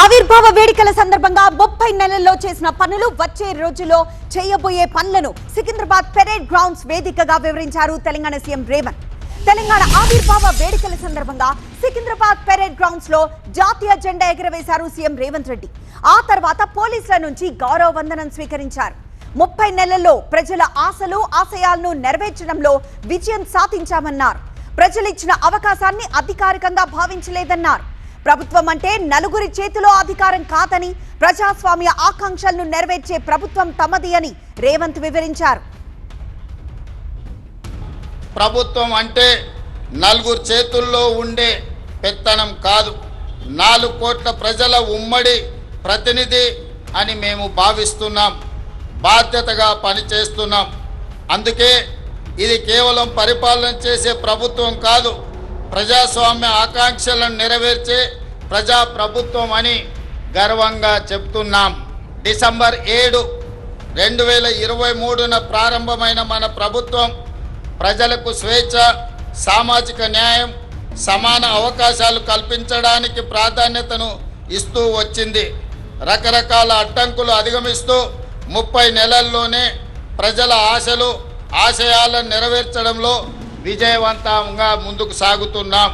ఆవిర్భావ వేడుకల సందర్భంగా 30 నెలల్లో చేసిన పనులు వచ్చే రోజుల్లో చేయబోయే పనులను సికింద్రాబాద్ పెరేడ్ గ్రౌండ్స్ వేదికగా వివరించారు తెలంగాణ సీఎం రేవంత్. తెలంగాణ ఆవిర్భావ వేడుకల సందర్భంగా సికింద్రాబాద్ పెరేడ్ గ్రౌండ్స్ లో జాతీయ జెండా ఎగురవేశారు సీఎం రేవంత్ రెడ్డి. ఆ తర్వాత పోలీసుల నుంచి గౌరవ వందనం స్వీకరించారు. 30 నెలల్లో ప్రజల ఆశలు ఆశయాలను నెరవేర్చడంలో విజయం సాధించామన్నారు. ప్రజలిచ్చిన అవకాశాన్ని అధికారికంగా భావించలేదన్నారు. ప్రభుత్వం అంటే నలుగురి చేతిలో అధికారం కాదని, ప్రజాస్వామ్య ఆకాంక్షలను నెరవేర్చే ప్రభుత్వం తమది అని రేవంత్ వివరించారు. ప్రభుత్వం అంటే నలుగురు చేతుల్లో ఉండే పెత్తనం కాదు, 4 కోట్ల ప్రజల ఉమ్మడి ప్రతినిధి అని మేము భావిస్తున్నాం. బాధ్యతగా పనిచేస్తున్నాం. అందుకే ఇది కేవలం పరిపాలన చేసే ప్రభుత్వం కాదు, ప్రజాస్వామ్య ఆకాంక్షలను నెరవేర్చే ప్రజా ప్రభుత్వం అని గర్వంగా చెప్తున్నాం. డిసెంబర్ 7, 2023న ప్రారంభమైన మన ప్రభుత్వం ప్రజలకు స్వేచ్ఛ, సామాజిక న్యాయం, సమాన అవకాశాలు కల్పించడానికి ప్రాధాన్యతను ఇస్తూ వచ్చింది. రకరకాల అడ్డంకులు అధిగమిస్తూ 30 నెలల్లోనే ప్రజల ఆశలు ఆశయాలను నెరవేర్చడంలో విజయవంతంగా ముందుకు సాగుతున్నాం.